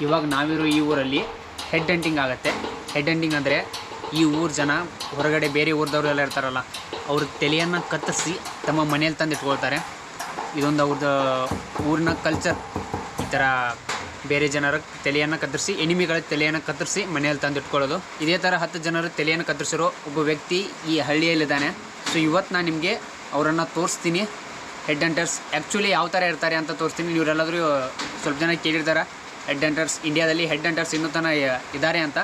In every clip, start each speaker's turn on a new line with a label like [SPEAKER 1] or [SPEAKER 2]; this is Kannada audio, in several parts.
[SPEAKER 1] ಇವಾಗ ನಾವಿರೋ ಈ ಊರಲ್ಲಿ ಹೆಡ್ ಹಂಟಿಂಗ್ ಆಗುತ್ತೆ. ಹೆಡ್ ಹಂಟಿಂಗ್ ಅಂದರೆ ಈ ಊರು ಜನ ಹೊರಗಡೆ ಬೇರೆ ಊರದವರೆಲ್ಲ ಇರ್ತಾರಲ್ಲ, ಅವ್ರ ತಲೆಯನ್ನು ಕತ್ತರಿಸಿ ತಮ್ಮ ಮನೇಲಿ ತಂದು ಇಟ್ಕೊಳ್ತಾರೆ. ಇದೊಂದು ಅವ್ರದ್ದು ಊರಿನ ಕಲ್ಚರ್. ಈ ಥರ ಬೇರೆ ಜನರ ತಲೆಯನ್ನು ಕತ್ತರಿಸಿ, ಎನಿಮಿಗಳ ತಲೆಯನ್ನು ಕತ್ತರಿಸಿ ಮನೆಯಲ್ಲಿ ತಂದು ಇಟ್ಕೊಳ್ಳೋದು. ಇದೇ ಥರ 10 ಜನರ ತಲೆಯನ್ನು ಕತ್ತರಿಸಿರೋ ಒಬ್ಬ ವ್ಯಕ್ತಿ ಈ ಹಳ್ಳಿಯಲ್ಲಿದ್ದಾನೆ. ಸೊ ಇವತ್ತು ನಾನು ನಿಮಗೆ ಅವರನ್ನು ತೋರಿಸ್ತೀನಿ. ಹೆಡ್ ಹಂಟರ್ಸ್ ಆ್ಯಕ್ಚುಲಿ ಯಾವ ಥರ ಇರ್ತಾರೆ ಅಂತ ತೋರಿಸ್ತೀನಿ. ಇವರೆಲ್ಲಾದರೂ ಸ್ವಲ್ಪ ಜನ ಕೇಳಿರ್ತಾರೆ ಹೆಡ್ ಹಂಟರ್ಸ್, ಇಂಡಿಯಾದಲ್ಲಿ ಹೆಡ್ ಹಂಟರ್ಸ್ ಇನ್ನೂ ತನಕ ಇದ್ದಾರೆ ಅಂತ.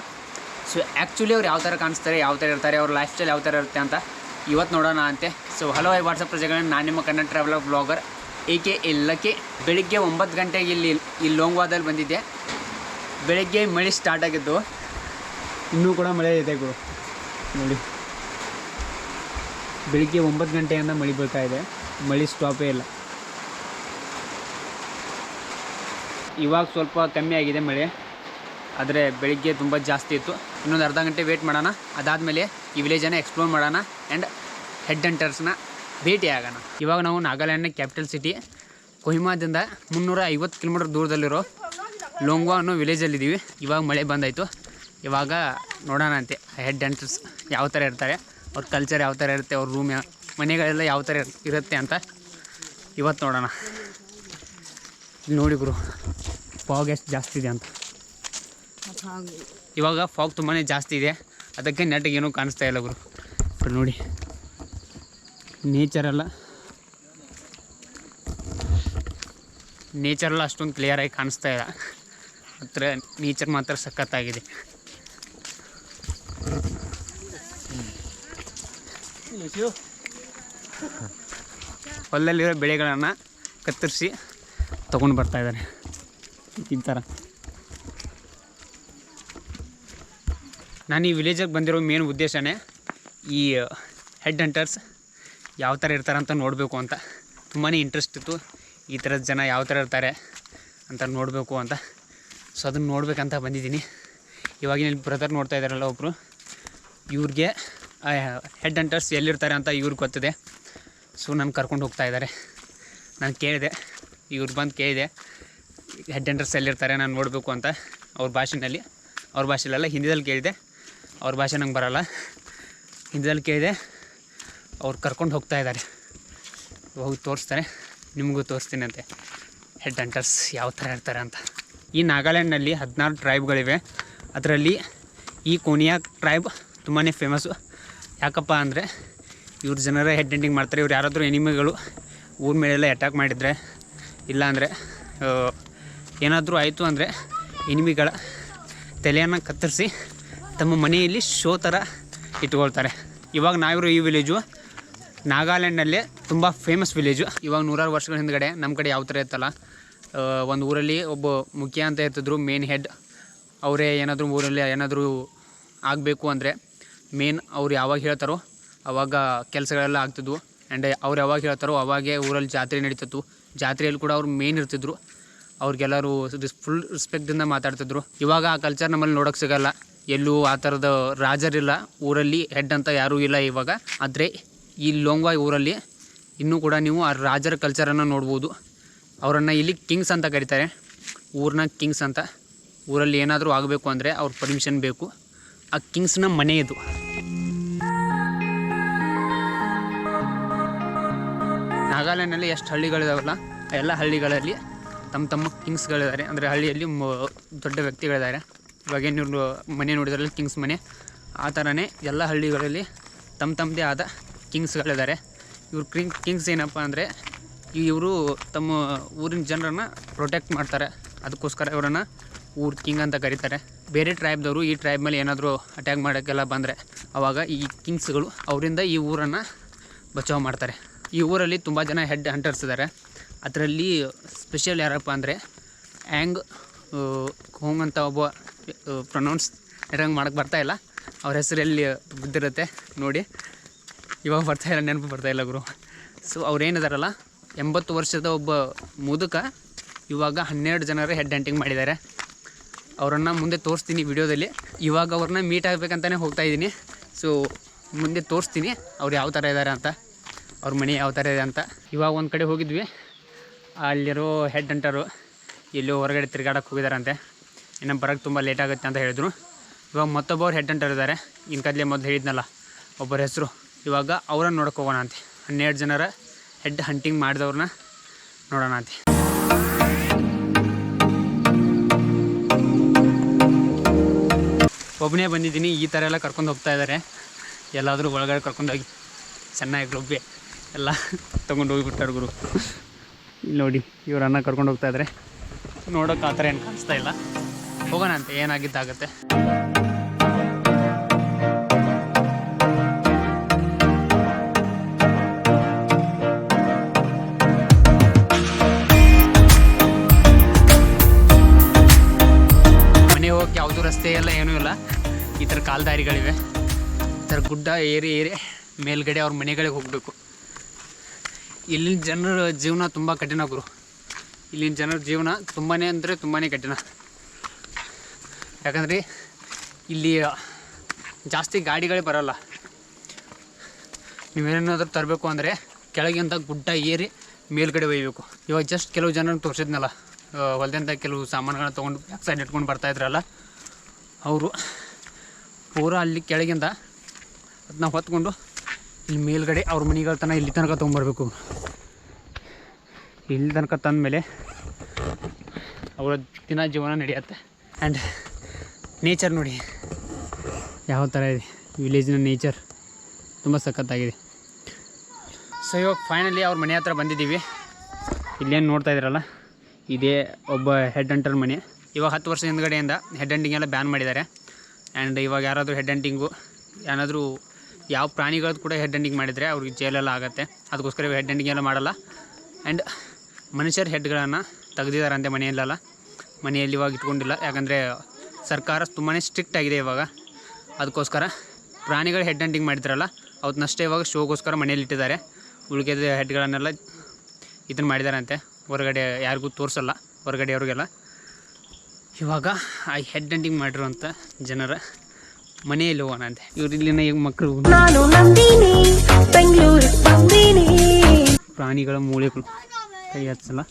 [SPEAKER 1] ಸೊ ಆ್ಯಕ್ಚುಲಿ ಅವ್ರು ಯಾವ ಥರ ಕಾಣಿಸ್ತಾರೆ, ಯಾವ ಥರ ಇರ್ತಾರೆ, ಅವ್ರ ಲೈಫ್ ಸ್ಟೈಲ್ ಯಾವ ಥರ ಇರುತ್ತೆ ಅಂತ ಇವತ್ತು ನೋಡೋಣ ಅಂತೆ. ಸೊ ಹಲೋ ವಾಟ್ಸಪ್ ಪ್ರಜೆಗಳನ್ನ, ನಾನು ನಿಮ್ಮ ಕನ್ನಡ ಟ್ರಾವೆಲರ್ ಬ್ಲಾಗರ್ ಏಕೆ ಇಲ್ಲಕ್ಕೆ. ಬೆಳಿಗ್ಗೆ 9 ಗಂಟೆಗೆ ಇಲ್ಲಿ ಲೋಂಗ್ವಾದಲ್ಲಿ ಬಂದಿದ್ದೆ. ಬೆಳಿಗ್ಗೆ ಮಳೆ ಸ್ಟಾರ್ಟ್ ಆಗಿದ್ದು, ಇನ್ನೂ ಕೂಡ ಮಳೆ ಇದೆ ಗುರು ನೋಡಿ. ಬೆಳಿಗ್ಗೆ 9 ಗಂಟೆಯಿಂದ ಮಳೆ ಬೀಳ್ತಾ ಇದೆ, ಮಳೆ ಸ್ಟಾಪೇ ಇಲ್ಲ. ಇವಾಗ ಸ್ವಲ್ಪ ಕಮ್ಮಿ ಆಗಿದೆ ಮಳೆ, ಆದರೆ ಬೆಳಿಗ್ಗೆ ತುಂಬ ಜಾಸ್ತಿ ಇತ್ತು. ಇನ್ನೊಂದು ಅರ್ಧ ಗಂಟೆ ವೇಟ್ ಮಾಡೋಣ. ಅದಾದಮೇಲೆ ಈ ವಿಲೇಜನ್ನು ಎಕ್ಸ್ಪ್ಲೋರ್ ಮಾಡೋಣ ಆ್ಯಂಡ್ ಹೆಡ್ ಹಂಟರ್ಸ್ನ ಭೇಟಿ ಆಗೋಣ. ಇವಾಗ ನಾವು ನಾಗಾಲ್ಯಾಂಡ್ನ ಕ್ಯಾಪಿಟಲ್ ಸಿಟಿ ಕೊಹಿಮಾದಿಂದ 350 ಕಿಲೋಮೀಟರ್ ದೂರದಲ್ಲಿರೋ ಲೋಂಗ್ವಾ ಅನ್ನೋ ವಿಲೇಜಲ್ಲಿದ್ದೀವಿ. ಇವಾಗ ಮಳೆ ಬಂದಾಯಿತು. ಇವಾಗ ನೋಡೋಣ ಅಂತೆ ಹೆಡ್ ಹಂಟರ್ಸ್ ಯಾವ ಥರ ಇರ್ತಾರೆ, ಅವ್ರ ಕಲ್ಚರ್ ಯಾವ ಥರ ಇರುತ್ತೆ, ಅವ್ರ ರೂಮ್ ಮನೆಗಳೆಲ್ಲ ಯಾವ ಥರ ಇರುತ್ತೆ ಅಂತ ಇವತ್ತು ನೋಡೋಣ. ನೋಡಿ ಗುರು, ಫಾಗ್ ಎಷ್ಟು ಜಾಸ್ತಿ ಇದೆ ಅಂತ. ಇವಾಗ ಫಾಗ್ ತುಂಬಾ ಜಾಸ್ತಿ ಇದೆ, ಅದಕ್ಕೆ ನೆಟ್ಟಿಗೆ ಏನೂ ಕಾಣಿಸ್ತಾ ಇಲ್ಲ ಗುರು. ನೋಡಿ ನೇಚರೆಲ್ಲ ಅಷ್ಟೊಂದು ಕ್ಲಿಯರಾಗಿ ಕಾಣಿಸ್ತಾ ಇಲ್ಲ. ಹತ್ರ ನೇಚರ್ ಮಾತ್ರ ಸಖತ್ತಾಗಿದೆ. ಹೊಲದಲ್ಲಿರೋ ಬೆಳೆಗಳನ್ನು ಕತ್ತರಿಸಿ ತೊಗೊಂಡು ಬರ್ತಾಯಿದ್ದಾರೆ ಈ ಥರ. ನಾನು ಈ ವಿಲೇಜಿಗೆ ಬಂದಿರೋ ಮೇನ್ ಉದ್ದೇಶನೇ ಈ ಹೆಡ್ ಹಂಟರ್ಸ್ ಯಾವ ಥರ ಇರ್ತಾರೆ ಅಂತ ನೋಡಬೇಕು ಅಂತ. ತುಂಬಾ ಇಂಟ್ರೆಸ್ಟ್ ಇತ್ತು, ಈ ಥರದ ಜನ ಯಾವ ಥರ ಇರ್ತಾರೆ ಅಂತ ನೋಡಬೇಕು ಅಂತ. ಸೊ ಅದನ್ನು ನೋಡ್ಬೇಕಂತ ಬಂದಿದ್ದೀನಿ. ಇವಾಗಿನ ಇಲ್ಲಿ ಬ್ರದರ್ ನೋಡ್ತಾ ಇದ್ದಾರಲ್ಲ ಒಬ್ಬರು, ಇವ್ರಿಗೆ ಹೆಡ್ ಹಂಟರ್ಸ್ ಎಲ್ಲಿರ್ತಾರೆ ಅಂತ ಇವ್ರಿಗೆ ಗೊತ್ತಿದೆ. ಸೊ ನಾನು ಕರ್ಕೊಂಡು ಹೋಗ್ತಾ ಇದ್ದಾರೆ. ನಾನು ಕೇಳಿದೆ, ಇವ್ರು ಬಂದು ಕೇಳಿದೆ ಹೆಡ್ ಹಂಟರ್ಸ್ ಎಲ್ಲಿರ್ತಾರೆ ನಾನು ನೋಡಬೇಕು ಅಂತ. ಅವ್ರ ಭಾಷೆಲೆಲ್ಲ ಹಿಂದಿಯಲ್ಲಿ ಕೇಳಿದೆ. ಅವ್ರ ಭಾಷೆ ನಂಗೆ ಬರೋಲ್ಲ, ಹಿಂದಿಯಲ್ಲಿ ಕೇಳಿದೆ. ಅವ್ರು ಕರ್ಕೊಂಡು ಹೋಗ್ತಾ ಇದ್ದಾರೆ. ಹೋಗಿ ತೋರಿಸ್ತಾರೆ, ನಿಮಗೂ ತೋರಿಸ್ತೀನಿ ಅಂತೆ ಹೆಡ್ ಹಂಟರ್ಸ್ ಯಾವ ಥರ ಇರ್ತಾರೆ ಅಂತ. ಈ ನಾಗಾಲ್ಯಾಂಡ್ನಲ್ಲಿ 16 ಟ್ರೈಬ್ಗಳಿವೆ. ಅದರಲ್ಲಿ ಈ ಕೋನಿಯಾ ಟ್ರೈಬ್ ತುಂಬಾ ಫೇಮಸ್ಸು. ಯಾಕಪ್ಪ ಅಂದರೆ ಇವ್ರ ಜನರ ಹೆಡ್ ಹಂಟಿಂಗ್ ಮಾಡ್ತಾರೆ. ಇವ್ರು ಯಾರಾದರೂ ಎನಿಮಿಗಳು ಊರ ಮೇಲೆಲ್ಲ ಅಟ್ಯಾಕ್ ಮಾಡಿದರೆ, ಇಲ್ಲಾಂದರೆ ಏನಾದರೂ ಆಯಿತು ಅಂದರೆ ಎನಿಮಿಗಳ ತಲೆಯನ್ನು ಕತ್ತರಿಸಿ ತಮ್ಮ ಮನೆಯಲ್ಲಿ ಶೋ ಥರ ಇಟ್ಕೊಳ್ತಾರೆ. ಇವಾಗ ನಾವಿರೋ ಈ ವಿಲೇಜು ನಾಗಾಲ್ಯಾಂಡ್ನಲ್ಲೇ ತುಂಬ ಫೇಮಸ್ ವಿಲೇಜು. ಇವಾಗ 100 ವರ್ಷಗಳ ಹಿಂದ್ಗಡೆ ನಮ್ಮ ಕಡೆ ಯಾವ ಥರ ಇತ್ತಲ್ಲ, ಒಂದು ಊರಲ್ಲಿ ಒಬ್ಬ ಮುಖ್ಯ ಅಂತ ಇರ್ತಿದ್ರು, ಮೇನ್ ಹೆಡ್. ಅವರೇ ಏನಾದರೂ ಊರಲ್ಲಿ ಏನಾದರೂ ಆಗಬೇಕು ಅಂದರೆ ಮೇನ್ ಅವ್ರು ಯಾವಾಗ ಹೇಳ್ತಾರೋ ಆವಾಗ ಕೆಲಸಗಳೆಲ್ಲ ಆಗ್ತಿದ್ವು. ಆ್ಯಂಡ್ ಅವ್ರು ಯಾವಾಗ ಹೇಳ್ತಾರೋ ಅವಾಗೇ ಊರಲ್ಲಿ ಜಾತ್ರೆ ನಡೀತಿತ್ತು. ಜಾತ್ರೆಯಲ್ಲಿ ಕೂಡ ಅವ್ರು ಮೇನ್ ಇರ್ತಿದ್ರು. ಅವ್ರಿಗೆಲ್ಲರೂ ಫುಲ್ ರೆಸ್ಪೆಕ್ಟಿಂದ ಮಾತಾಡ್ತಿದ್ರು. ಇವಾಗ ಆ ಕಲ್ಚರ್ ನಮ್ಮಲ್ಲಿ ನೋಡೋಕ್ಕೆ ಸಿಗೋಲ್ಲ. ಎಲ್ಲೂ ಆ ಥರದ ರಾಜರಿಲ್ಲ ಊರಲ್ಲಿ, ಹೆಡ್ ಅಂತ ಯಾರೂ ಇಲ್ಲ ಇವಾಗ. ಆದರೆ ಈ ಲೋಂಗ್ವಾ ಊರಲ್ಲಿ ಇನ್ನೂ ಕೂಡ ನೀವು ಆ ರಾಜರ ಕಲ್ಚರನ್ನು ನೋಡ್ಬೋದು. ಅವರನ್ನು ಇಲ್ಲಿ ಕಿಂಗ್ಸ್ ಅಂತ ಕರೀತಾರೆ, ಊರಿನ ಕಿಂಗ್ಸ್ ಅಂತ. ಊರಲ್ಲಿ ಏನಾದರೂ ಆಗಬೇಕು ಅಂದರೆ ಅವ್ರ ಪರ್ಮಿಷನ್ ಬೇಕು. ಆ ಕಿಂಗ್ಸ್ನ ಮನೆ ಇದು. ನಾಗಾಲ್ಯಾಂಡ್ನಲ್ಲಿ ಎಷ್ಟು ಹಳ್ಳಿಗಳಿದಾವಲ್ಲ, ಎಲ್ಲ ಹಳ್ಳಿಗಳಲ್ಲಿ ತಮ್ಮ ಕಿಂಗ್ಸ್ಗಳಿದ್ದಾರೆ. ಅಂದರೆ ಹಳ್ಳಿಯಲ್ಲಿ ದೊಡ್ಡ ವ್ಯಕ್ತಿಗಳಿದ್ದಾರೆ. ಇವಾಗೇನು ಇವ್ರು ಮನೆ ನೋಡಿದ್ರಲ್ಲಿ ಕಿಂಗ್ಸ್ ಮನೆ, ಆ ಥರನೇ ಎಲ್ಲ ಹಳ್ಳಿಗಳಲ್ಲಿ ತಮ್ಮದೇ ಆದ ಕಿಂಗ್ಸ್ಗಳಿದ್ದಾರೆ. ಇವ್ರು ಕಿಂಗ್ಸ್ ಏನಪ್ಪ ಅಂದರೆ ಇವರು ತಮ್ಮ ಊರಿನ ಜನರನ್ನು ಪ್ರೊಟೆಕ್ಟ್ ಮಾಡ್ತಾರೆ. ಅದಕ್ಕೋಸ್ಕರ ಇವರನ್ನು ಊರು ಕಿಂಗ್ ಅಂತ ಕರೀತಾರೆ. ಬೇರೆ ಟ್ರೈಬ್ದವರು ಈ ಟ್ರೈಬ್ ಮೇಲೆ ಏನಾದರೂ ಅಟ್ಯಾಕ್ ಮಾಡೋಕ್ಕೆಲ್ಲ ಬಂದರೆ ಆವಾಗ ಈ ಕಿಂಗ್ಸ್ಗಳು ಅವರಿಂದ ಈ ಊರನ್ನು ಬಚಾವ್ ಮಾಡ್ತಾರೆ. ಈ ಊರಲ್ಲಿ ತುಂಬ ಜನ ಹೆಡ್ ಹಂಟರ್ಸ್ ಇದ್ದಾರೆ. ಅದರಲ್ಲಿ ಸ್ಪೆಷಲ್ ಯಾರಪ್ಪ ಅಂದರೆ ಆ್ಯಂಗ್ ಹೋಂಗ್ ಅಂತ ಒಬ್ಬ ಪ್ರೊನೌನ್ಸ್ ಇರಂಗೆ ಮಾಡೋಕ್ಕೆ ಬರ್ತಾಯಿಲ್ಲ. ಅವ್ರ ಹೆಸರು ಎಲ್ಲಿ ಬಿದ್ದಿರುತ್ತೆ ನೋಡಿ, ಇವಾಗ ಬರ್ತಾಯಿಲ್ಲ, ನೆನಪು ಬರ್ತಾಯಿಲ್ಲ ಗುರು. ಸೊ ಅವ್ರೇನಿದಾರಲ್ಲ, 80 ವರ್ಷದ ಒಬ್ಬ ಮುದುಕ ಇವಾಗ 12 ಜನರ ಹೆಡ್ ಹಂಟಿಂಗ್ ಮಾಡಿದ್ದಾರೆ. ಅವರನ್ನು ಮುಂದೆ ತೋರಿಸ್ತೀನಿ ವಿಡಿಯೋದಲ್ಲಿ. ಇವಾಗ ಅವ್ರನ್ನ ಮೀಟ್ ಆಗಬೇಕಂತಲೇ ಹೋಗ್ತಾಯಿದ್ದೀನಿ. ಸೊ ಮುಂದೆ ತೋರಿಸ್ತೀನಿ ಅವ್ರು ಯಾವ ಥರ ಇದ್ದಾರೆ ಅಂತ, ಅವ್ರ ಮನೆ ಯಾವ ಥರ ಇದೆ ಅಂತ. ಇವಾಗ ಒಂದು ಕಡೆ ಹೋಗಿದ್ವಿ, ಅಲ್ಲಿರೋ ಹೆಡ್ ಹಂಟರು ಎಲ್ಲೋ ಹೊರಗಡೆ ತಿರುಗಾಡಕ್ಕೆ ಹೋಗಿದಾರಂತೆ. ಇನ್ನು ಬರೋಕ್ಕೆ ತುಂಬ ಲೇಟ್ ಆಗುತ್ತೆ ಅಂತ ಹೇಳಿದ್ರು. ಇವಾಗ ಮತ್ತೊಬ್ಬರು ಹೆಡ್ ಹಂಟರ್ ಇದ್ದಾರೆ. ಇನ್ನು ಕದಲೆ ಮೊದಲು ಹೇಳಿದ್ನಲ್ಲ ಒಬ್ಬರ ಹೆಸರು. ಇವಾಗ ಅವ್ರನ್ನ ನೋಡೋಕೆ ಹೋಗೋಣ ಅಂತೆ. 12 ಜನರ ಹೆಡ್ ಹಂಟಿಂಗ್ ಮಾಡಿದವ್ರನ್ನ ನೋಡೋಣ ಅಂತೆ. ಒಬ್ಬನೇ ಬಂದಿದ್ದೀನಿ. ಈ ಥರ ಎಲ್ಲ ಕರ್ಕೊಂಡು ಹೋಗ್ತಾ ಇದ್ದಾರೆ. ಎಲ್ಲಾದರೂ ಒಳಗಡೆ ಕರ್ಕೊಂಡೋಗಿ ಚೆನ್ನಾಗಿ ಲೊಬ್ಬೆ ಎಲ್ಲ ತೊಗೊಂಡು ಹೋಗಿಬಿಟ್ಟಾರೆ ಗುರು. ಇಲ್ಲಿ ನೋಡಿ ಇವರನ್ನ ಕರ್ಕೊಂಡು ಹೋಗ್ತಾ ಇದ್ದಾರೆ. ನೋಡೋಕೆ ಆ ಥರ ಏನು ಕಾಣಿಸ್ತಾ ಇಲ್ಲ. ಹೋಗೋಣ ಅಂತೆ, ಏನಾಗಿದ್ದಾಗುತ್ತೆ. ಮನೆ ಹೋಗಕ್ಕೆ ಯಾವುದೂ ರಸ್ತೆ ಎಲ್ಲ ಏನೂ ಇಲ್ಲ. ಈ ಥರ ಕಾಲ್ದಾರಿಗಳಿವೆ. ಈ ಥರ ಗುಡ್ಡ ಏರಿ ಮೇಲ್ಗಡೆ ಅವ್ರ ಮನೆಗಳಿಗೆ ಹೋಗಬೇಕು. ಇಲ್ಲಿನ ಜನರ ಜೀವನ ತುಂಬ ಕಠಿಣ ಗುರು. ಇಲ್ಲಿನ ಜನರ ಜೀವನ ತುಂಬಾ ಅಂದರೆ ತುಂಬಾ ಕಠಿಣ. ಯಾಕಂದರೆ ಇಲ್ಲಿ ಜಾಸ್ತಿ ಗಾಡಿಗಳೇ ಬರೋಲ್ಲ. ನೀವೇನಾದರೂ ತರಬೇಕು ಅಂದರೆ ಕೆಳಗಿಂದ ಗುಡ್ಡ ಏರಿ ಮೇಲ್ಗಡೆ ಒಯ್ಯಬೇಕು. ಇವಾಗ ಜಸ್ಟ್ ಕೆಲವು ಜನರನ್ನು ತೋರಿಸಿದ್ನಲ್ಲ, ಹೊಲದಿಂದ ಕೆಲವು ಸಾಮಾನುಗಳನ್ನ ತೊಗೊಂಡು ಬ್ಯಾಕ್ ಸೈಡ್ ಇಟ್ಕೊಂಡು ಬರ್ತಾಯಿದ್ರಲ್ಲ, ಅವರು ಪೂರಾ ಅಲ್ಲಿ ಕೆಳಗಿಂದ ಅದನ್ನ ಹೊತ್ಕೊಂಡು ಇಲ್ಲಿ ಮೇಲ್ಗಡೆ ಅವ್ರ ಮನೆಗಳ ತನಕ ಇಲ್ಲಿ ತನಕ ತೊಗೊಂಬರ್ಬೇಕು. ಇಲ್ಲಿ ತನಕ ತಂದಮೇಲೆ ಅವರ ದಿನ ಜೀವನ ನಡೆಯುತ್ತೆ. ಆ್ಯಂಡ್ ನೇಚರ್ ನೋಡಿ ಯಾವ ಥರ ಇದೆ. ವಿಲೇಜಿನ ನೇಚರ್ ತುಂಬ ಸಖತ್ತಾಗಿದೆ. ಸೊ ಇವಾಗ ಫೈನಲಿ ಅವ್ರ ಮನೆ ಹತ್ರ ಬಂದಿದ್ದೀವಿ. ಇಲ್ಲೇನು ನೋಡ್ತಾ ಇದ್ದೀರಲ್ಲ, ಇದೇ ಒಬ್ಬ ಹೆಡ್ ಹಂಟರ್ ಮನೆ. ಇವಾಗ 10 ವರ್ಷ ಹಿಂದ್ಗಡೆಯಿಂದ ಹೆಡ್ ಹಂಟಿಂಗ್ ಎಲ್ಲ ಬ್ಯಾನ್ ಮಾಡಿದ್ದಾರೆ. ಆ್ಯಂಡ್ ಇವಾಗ ಯಾರಾದರೂ ಹೆಡ್ ಹಂಟಿಂಗು ಏನಾದರೂ ಯಾವ ಪ್ರಾಣಿಗಳದ್ದು ಕೂಡ ಹೆಡ್ ಹಂಟಿಂಗ್ ಮಾಡಿದರೆ ಅವ್ರಿಗೆ ಜೈಲೆಲ್ಲ ಆಗುತ್ತೆ. ಅದಕ್ಕೋಸ್ಕರ ಹೆಡ್ ಹಂಟಿಂಗ್ ಎಲ್ಲ ಮಾಡಲ್ಲ. ಆ್ಯಂಡ್ ಮನುಷ್ಯರ ಹೆಡ್ಗಳನ್ನು ತೆಗೆದಿದ್ದಾರಂತೆ ಮನೆಯಲ್ಲೆಲ್ಲ. ಮನೆಯಲ್ಲಿ ಇವಾಗ ಇಟ್ಕೊಂಡಿಲ್ಲ. ಯಾಕಂದರೆ ಸರ್ಕಾರ ತುಂಬಾ ಸ್ಟ್ರಿಕ್ಟ್ ಆಗಿದೆ ಇವಾಗ. ಅದಕ್ಕೋಸ್ಕರ ಪ್ರಾಣಿಗಳು ಹೆಡ್ ಹಂಟಿಂಗ್ ಮಾಡಿದ್ರಲ್ಲ ಅವನ್ನಷ್ಟೇ ಇವಾಗ ಶೋಗೋಸ್ಕರ ಮನೆಯಲ್ಲಿ ಇಟ್ಟಿದ್ದಾರೆ. ಉಳಿದ ಹೆಡ್ಗಳನ್ನೆಲ್ಲ ಇದನ್ನು ಮಾಡಿದಾರಂತೆ. ಹೊರಗಡೆ ಯಾರಿಗೂ ತೋರಿಸಲ್ಲ, ಹೊರಗಡೆ ಅವ್ರಿಗೆಲ್ಲ. ಇವಾಗ ಆ ಹೆಡ್ ಹಂಟಿಂಗ್ ಮಾಡಿರುವಂಥ ಜನರ ಮನೆಯಲ್ಲಿ ಹೋಗೋಣ ಅಂತೆ. ಇವ್ರು ಇಲ್ಲಿನ ಈಗ ಮಕ್ಕಳು ಪ್ರಾಣಿಗಳ ಮೂಳೆಗಳು ಕೈ ಹಚ್ಚಲ್ಲ.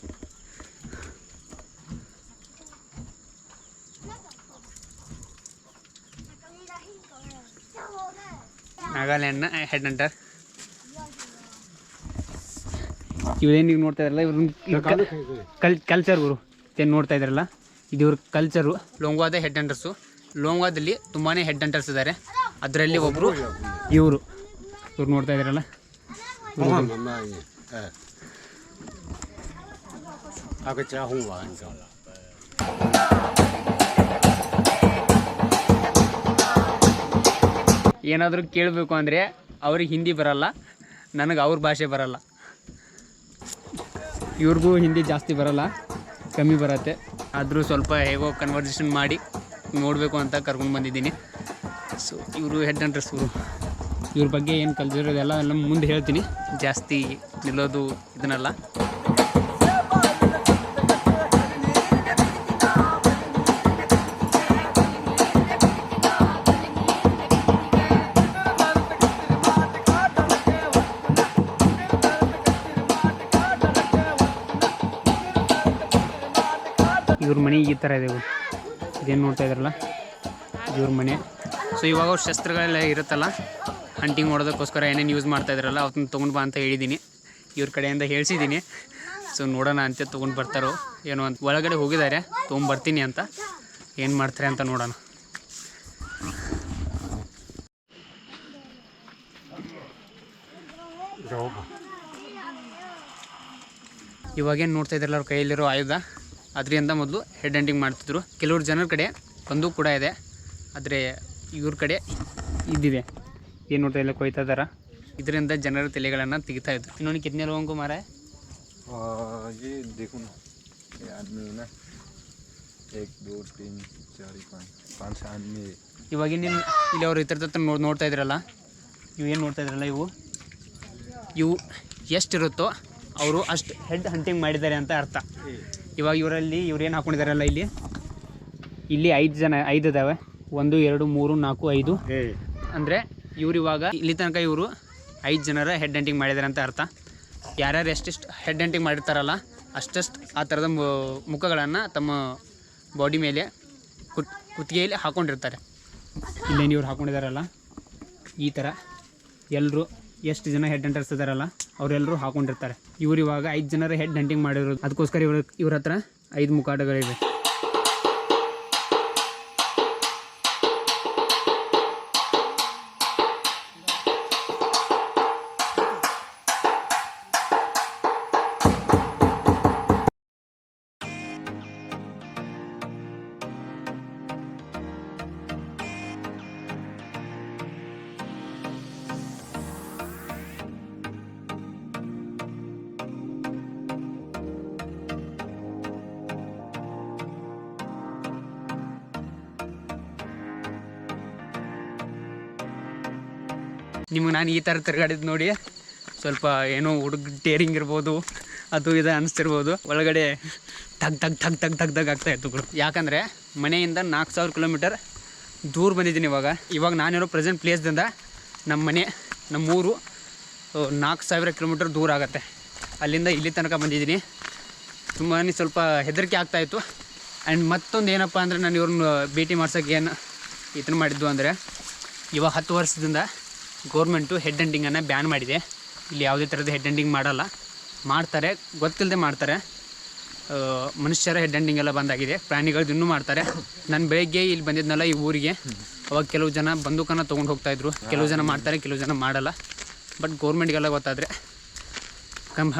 [SPEAKER 1] ನಾಗಾಲ್ಯಾಂಡ್ನ ಹೆಡ್ ಹಂಟರ್ ಇವ್ರೇನು ಈಗ ನೋಡ್ತಾ ಇದ್ರಲ್ಲ, ಇವ್ರ ಕಲ್ಚರ್ ಗುರು ಏನು ನೋಡ್ತಾ ಇದ್ರಲ್ಲ, ಇದು ಇವ್ರ ಕಲ್ಚರು. ಲೋಂಗ್ವಾದ ಹೆಡ್ ಹಂಟರ್ಸು. ಲೋಂಗ್ವಾದಲ್ಲಿ ತುಂಬಾ ಹೆಡ್ ಹಂಟರ್ಸ್ ಇದ್ದಾರೆ. ಅದರಲ್ಲಿ ಒಬ್ಬರು ಇವರು ನೋಡ್ತಾ ಇದ್ದಾರಲ್ಲ. ಏನಾದರೂ ಕೇಳಬೇಕು ಅಂದರೆ ಅವ್ರಿಗೆ ಹಿಂದಿ ಬರಲ್ಲ, ನನಗೆ ಅವ್ರ ಭಾಷೆ ಬರಲ್ಲ. ಇವ್ರಿಗೂ ಹಿಂದಿ ಜಾಸ್ತಿ ಬರಲ್ಲ, ಕಮ್ಮಿ ಬರುತ್ತೆ. ಆದರೂ ಸ್ವಲ್ಪ ಹೇಗೋ ಕನ್ವರ್ಸೇಷನ್ ಮಾಡಿ ನೋಡಬೇಕು ಅಂತ ಕರ್ಕೊಂಡು ಬಂದಿದ್ದೀನಿ. ಸೊ ಇವರು ಹೆಡ್ ಹಂಟರ್ಸ್. ಇವ್ರ ಬಗ್ಗೆ ಏನು ಕಲ್ತಿರೋದೆಲ್ಲ ಎಲ್ಲ ಮುಂದೆ ಹೇಳ್ತೀನಿ. ಜಾಸ್ತಿ ನಿಲ್ಲೋದು ಇದನ್ನೆಲ್ಲ. ಇವ್ರ ಮನೆ ಈ ಥರ ಇದೆ. ಇದೇನು ನೋಡ್ತಾ ಇದ್ರಲ್ಲ, ಇವ್ರ ಮನೆ. ಸೊ ಇವಾಗ ಅವ್ರ ಶಸ್ತ್ರಗಳೆಲ್ಲ ಇರುತ್ತಲ್ಲ, ಹಂಟಿಂಗ್ ಮಾಡೋದಕ್ಕೋಸ್ಕರ ಏನೇನು ಯೂಸ್ ಮಾಡ್ತಾಯಿದ್ರಲ್ಲ ಅವತ್ತನ್ನ ತೊಗೊಂಡು ಬಾ ಅಂತ ಹೇಳಿದ್ದೀನಿ. ಇವ್ರ ಕಡೆಯಿಂದ ಹೇಳಿಸಿದ್ದೀನಿ. ಸೊ ನೋಡೋಣ ಅಂತ ತೊಗೊಂಡು ಬರ್ತಾರೋ ಏನೋ ಅಂತ. ಒಳಗಡೆ ಹೋಗಿದ್ದಾರೆ, ತೊಗೊಂಬರ್ತೀನಿ ಅಂತ. ಏನು ಮಾಡ್ತಾರೆ ಅಂತ ನೋಡೋಣ. ಇವಾಗೇನು ನೋಡ್ತಾ ಇದ್ರಲ್ಲ ಅವ್ರ ಕೈಯಲ್ಲಿರೋ ಆಯುಧ, ಅದರಿಂದ ಮೊದಲು ಹೆಡ್ ಹಂಟಿಂಗ್ ಮಾಡ್ತಿದ್ರು. ಕೆಲವ್ರು ಜನರ ಕಡೆ ಬಂದೂಕು ಕೂಡ ಇದೆ, ಆದರೆ ಇವ್ರ ಕಡೆ ಇದ್ದಿದೆ. ಏನು ನೋಡ್ತಾ ಇಲ್ಲ, ಕೊಯ್ತಾ ಇದ್ದಾರ. ಇದರಿಂದ ಜನರ ತಲೆಗಳನ್ನು ತೆಗಿತಾ ಇದ್ರು. ಇನ್ನೊಂದು ಕಿತ್ನೆ ಲೋಗों को मारा है?
[SPEAKER 2] ये देखो ना, ये आदमी है ना, 1 2 3 4 5 आदमी.
[SPEAKER 1] ಇವಾಗ ನೀನು ಇಲ್ಲಿ ಅವ್ರು ಇತರ ಹತ್ರ ನೋಡ್ತಾ ಇದ್ರಲ್ಲ, ಇವೇನು ನೋಡ್ತಾ ಇದ್ರಲ್ಲ, ಇವು ಎಷ್ಟಿರುತ್ತೋ ಅವರು ಅಷ್ಟು ಹೆಡ್ ಹಂಟಿಂಗ್ ಮಾಡಿದ್ದಾರೆ ಅಂತ ಅರ್ಥ. ಇವಾಗ ಇವರಲ್ಲಿ ಇವ್ರೇನು ಹಾಕೊಂಡಿದ್ದಾರಲ್ಲ, ಇಲ್ಲಿ 5 ಇದ್ದಾವೆ. 1 2 3 4 5. ಅಂದರೆ ಇವ್ರು ಇವಾಗ ಇಲ್ಲಿ ತನಕ ಇವರು 5 ಜನರ ಹೆಡ್ ಹಂಟಿಂಗ್ ಮಾಡಿದ್ದಾರೆ ಅಂತ ಅರ್ಥ. ಯಾರ್ಯಾರು ಎಷ್ಟೆಷ್ಟು ಹೆಡ್ ಹಂಟಿಂಗ್ ಮಾಡಿರ್ತಾರಲ್ಲ ಅಷ್ಟಷ್ಟು ಆ ಥರದ ಮುಖಗಳನ್ನು ತಮ್ಮ ಬಾಡಿ ಮೇಲೆ ಕುತ್ತಿಗೆಯಲ್ಲಿ ಹಾಕ್ಕೊಂಡಿರ್ತಾರೆ. ಇಲ್ಲೇನು ಇವ್ರು ಹಾಕ್ಕೊಂಡಿದ್ದಾರಲ್ಲ ಈ ಥರ ಎಲ್ಲರೂ ಎಷ್ಟು ಜನ ಹೆಡ್ ಹಂಟರ್ಸ್ ಇದ್ದಾರಲ್ಲ ಅವರೆಲ್ಲರೂ ಹಾಕ್ಕೊಂಡಿರ್ತಾರೆ. ಇವ್ರು ಇವಾಗ 5 ಜನರ ಹೆಡ್ ಹಂಟಿಂಗ್ ಮಾಡಿರೋದು. ಅದಕ್ಕೋಸ್ಕರ ಇವ್ರ ಹತ್ರ 5 ಮುಖಾಟಗಳಿವೆ. ನಿಮಗೆ ನಾನು ಈ ಥರ ತಿರುಗಾಡಿದ್ದು ನೋಡಿ ಸ್ವಲ್ಪ ಏನೋ ಹುಡುಗ ಟೇರಿಂಗ್ ಇರ್ಬೋದು, ಅದು ಇದು ಅನಿಸ್ತಿರ್ಬೋದು. ಒಳಗಡೆ ತಗ್ ಆಗ್ತಾಯಿತ್ತು ಗುರು. ಯಾಕಂದರೆ ಮನೆಯಿಂದ 4000 ಕಿಲೋಮೀಟರ್ ದೂರ ಬಂದಿದ್ದೀನಿ. ಇವಾಗ ನಾನಿರೋ ಪ್ರೆಸೆಂಟ್ ಪ್ಲೇಸ್ದಿಂದ ನಮ್ಮ ಮನೆ, ನಮ್ಮೂರು 4000 ಕಿಲೋಮೀಟರ್ ದೂರ ಆಗುತ್ತೆ. ಅಲ್ಲಿಂದ ಇಲ್ಲಿ ತನಕ ಬಂದಿದ್ದೀನಿ. ತುಂಬಾ ಸ್ವಲ್ಪ ಹೆದರಿಕೆ ಆಗ್ತಾಯಿತ್ತು. ಆ್ಯಂಡ್ ಮತ್ತೊಂದು ಏನಪ್ಪ ಅಂದರೆ ನಾನು ಇವ್ರನ್ನ ಭೇಟಿ ಮಾಡ್ಸೋಕ್ಕೆ ಏನು ಇದನ್ನು ಮಾಡಿದ್ದು ಅಂದರೆ, ಇವಾಗ 10 ವರ್ಷದಿಂದ ಗೌರ್ಮೆಂಟು ಹೆಡ್ ಹಂಟಿಂಗನ್ನು ಬ್ಯಾನ್ ಮಾಡಿದೆ. ಇಲ್ಲಿ ಯಾವುದೇ ಥರದ ಹೆಡ್ ಹಂಟಿಂಗ್ ಮಾಡಲ್ಲ, ಮಾಡ್ತಾರೆ ಗೊತ್ತಿಲ್ಲದೆ ಮಾಡ್ತಾರೆ. ಮನುಷ್ಯರ ಹೆಡ್ ಹಂಟಿಂಗ್ ಎಲ್ಲ ಬಂದಾಗಿದೆ, ಪ್ರಾಣಿಗಳದ್ದು ಇನ್ನೂ ಮಾಡ್ತಾರೆ. ನಾನು ಬೆಳಗ್ಗೆ ಇಲ್ಲಿ ಬಂದಿದ್ನಲ್ಲ ಈ ಊರಿಗೆ, ಅವಾಗ ಕೆಲವು ಜನ ಬಂದೂಕನ್ನು ತೊಗೊಂಡು ಹೋಗ್ತಾಯಿದ್ರು. ಕೆಲವು ಜನ ಮಾಡ್ತಾರೆ, ಕೆಲವು ಜನ ಮಾಡಲ್ಲ. ಬಟ್ ಗೌರ್ಮೆಂಟ್ಗೆಲ್ಲ ಗೊತ್ತಾದರೆ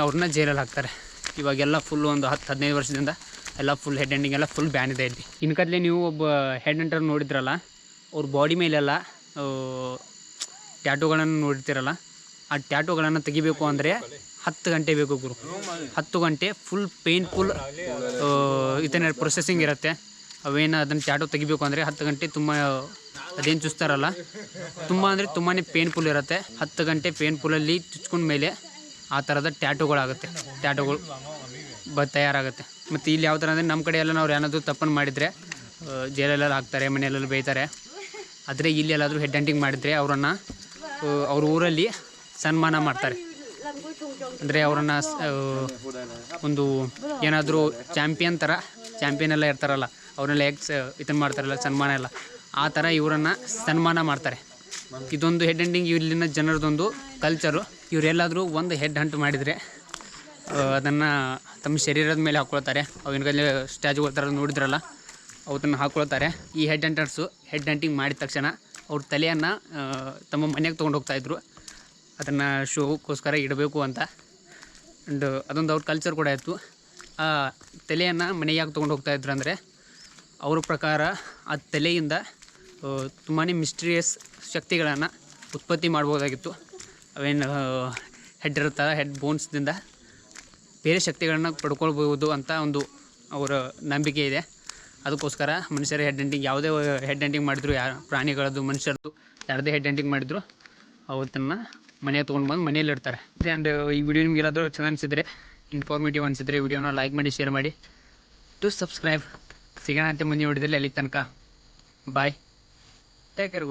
[SPEAKER 1] ಅವ್ರನ್ನ ಜೈಲಲ್ಲಿ ಹಾಕ್ತಾರೆ. ಇವಾಗೆಲ್ಲ ಫುಲ್ ಒಂದು 10-15 ವರ್ಷದಿಂದ ಎಲ್ಲ ಫುಲ್ ಹೆಡ್ ಹಂಟಿಂಗ್ ಎಲ್ಲ ಫುಲ್ ಬ್ಯಾನ್ ಇದೆ ಇಲ್ಲಿ. ಇನ್ಕತ್ಲೆ ನೀವು ಒಬ್ಬ ಹೆಡ್ ಹಂಟರ್ ನೋಡಿದ್ರಲ್ಲ, ಅವ್ರ ಬಾಡಿ ಮೇಲೆಲ್ಲ ಟ್ಯಾಟೂಗಳನ್ನು ನೋಡಿರ್ತೀರಲ್ಲ, ಆ ಟ್ಯಾಟೂಗಳನ್ನು ತೆಗಿಬೇಕು ಅಂದರೆ 10 ಗಂಟೆ ಬೇಕು ಗುರು. 10 ಗಂಟೆ ಫುಲ್ ಪೇನ್ಫುಲ್ ಇದನ್ನ ಪ್ರೊಸೆಸಿಂಗ್ ಇರುತ್ತೆ. ಅವೇನು ಅದನ್ನು ಟ್ಯಾಟೂ ತೆಗಿಬೇಕು ಅಂದರೆ 10 ಗಂಟೆ ತುಂಬ ಅದೇನು ಚುಚ್ತಾರಲ್ಲ, ತುಂಬ ಅಂದರೆ ತುಂಬಾ ಪೇನ್ಫುಲ್ ಇರುತ್ತೆ. 10 ಗಂಟೆ ಪೇನ್ಫುಲ್ಲಲ್ಲಿ ಚುಚ್ಕೊಂಡ ಮೇಲೆ ಆ ಥರದ ಟ್ಯಾಟೂಗಳಾಗುತ್ತೆ, ಟ್ಯಾಟೂಗಳು ತಯಾರಾಗುತ್ತೆ. ಮತ್ತು ಇಲ್ಲಿ ಯಾವ ಥರ ಅಂದರೆ ನಮ್ಮ ಕಡೆ ಎಲ್ಲ ನಾವು ಏನಾದರೂ ತಪ್ಪನ್ನು ಮಾಡಿದರೆ ಜೈಲಲ್ಲೆಲ್ಲ ಹಾಕ್ತಾರೆ, ಮನೆಯಲ್ಲೆಲ್ಲ ಬೈತಾರೆ. ಆದರೆ ಇಲ್ಲಿ ಎಲ್ಲಾದರೂ ಹೆಡ್ ಹಂಟಿಂಗ್ ಮಾಡಿದರೆ ಅವರನ್ನು ಅವ್ರ ಊರಲ್ಲಿ ಸನ್ಮಾನ ಮಾಡ್ತಾರೆ. ಅಂದರೆ ಅವರನ್ನು ಒಂದು ಏನಾದರೂ ಚಾಂಪಿಯನ್ ಎಲ್ಲ ಇರ್ತಾರಲ್ಲ, ಅವ್ರನ್ನೆಲ್ಲ ಇದನ್ನು ಮಾಡ್ತಾರಲ್ಲ ಸನ್ಮಾನ ಎಲ್ಲ, ಆ ಥರ ಇವರನ್ನು ಸನ್ಮಾನ ಮಾಡ್ತಾರೆ. ಇದೊಂದು ಹೆಡ್ ಹಂಟಿಂಗ್ ಇಲ್ಲಿನ ಜನರದೊಂದು ಕಲ್ಚರು. ಇವರೆಲ್ಲಾದರೂ ಒಂದು ಹೆಡ್ ಹಂಟ್ ಮಾಡಿದರೆ ಅದನ್ನು ತಮ್ಮ ಶರೀರದ ಮೇಲೆ ಹಾಕ್ಕೊಳ್ತಾರೆ. ಅವಿನ ಕೈಲಿ ಸ್ಟ್ಯಾಚುಗಳ ಥರ ನೋಡಿದ್ರಲ್ಲ, ಅವನ್ನ ಹಾಕ್ಕೊಳ್ತಾರೆ. ಈ ಹೆಡ್ ಹಂಟರ್ಸು ಹೆಡ್ ಹಂಟಿಂಗ್ ಮಾಡಿದ ತಕ್ಷಣ ಅವ್ರ ತಲೆಯನ್ನು ತಮ್ಮ ಮನೆಗೆ ತೊಗೊಂಡು ಹೋಗ್ತಾಯಿದ್ರು, ಅದನ್ನು ಶೋಗೋಸ್ಕರ ಇಡಬೇಕು ಅಂತ. ಆ್ಯಂಡ್ ಅದೊಂದು ಅವ್ರ ಕಲ್ಚರ್ ಕೂಡ ಇತ್ತು. ಆ ತಲೆಯನ್ನು ಮನೆಗೆ ಯಾಕೆ ತೊಗೊಂಡು ಹೋಗ್ತಾಯಿದ್ರು ಅಂದರೆ, ಅವ್ರ ಪ್ರಕಾರ ಆ ತಲೆಯಿಂದ ತುಂಬಾ ಮಿಸ್ಟೀರಿಯಸ್ ಶಕ್ತಿಗಳನ್ನು ಉತ್ಪತ್ತಿ ಮಾಡ್ಬೋದಾಗಿತ್ತು. ಅವೇನು ಹೆಡ್ ಇರುತ್ತಲ್ಲ, ಹೆಡ್ ಬೋನ್ಸ್ದಿಂದ ಬೇರೆ ಶಕ್ತಿಗಳನ್ನು ಪಡ್ಕೊಳ್ಬೋದು ಅಂತ ಒಂದು ಅವರ ನಂಬಿಕೆ ಇದೆ. ಅದಕ್ಕೋಸ್ಕರ ಮನುಷ್ಯರ ಹೆಡ್ ಹಂಟಿಂಗ್, ಯಾವುದೇ ಹೆಡ್ ಹಂಟಿಂಗ್ ಮಾಡಿದ್ರು, ಪ್ರಾಣಿಗಳದ್ದು ಮನುಷ್ಯರದ್ದು ಯಾರದೇ ಹೆಡ್ ಹಂಟಿಂಗ್ ಮಾಡಿದ್ರು ಅವತ್ತನ್ನು ಮನೆಗೆ ತೊಗೊಂಡು ಬಂದು ಮನೆಯಲ್ಲಿ ಇಡ್ತಾರೆ. ಆ್ಯಂಡ್ ಈ ವಿಡಿಯೋ ನಿಮ್ಗೆ ಎಲ್ಲಾದರೂ ಚೆನ್ನಾಗಿ ಅನಿಸಿದರೆ, ಇನ್ಫಾರ್ಮೇಟಿವ್ ಅನಿಸಿದರೆ ವಿಡಿಯೋನ ಲೈಕ್ ಮಾಡಿ, ಶೇರ್ ಮಾಡಿ, ಟು ಸಬ್ಸ್ಕ್ರೈಬ್. ಸಿಗೋಣ ಅಂತ ಮುಂದಿನ ವಿಡಿಯೋದಲ್ಲಿ. ಅಲ್ಲಿ ತನಕ ಬಾಯ್, ಟೇಕ್ ಕೇರ್.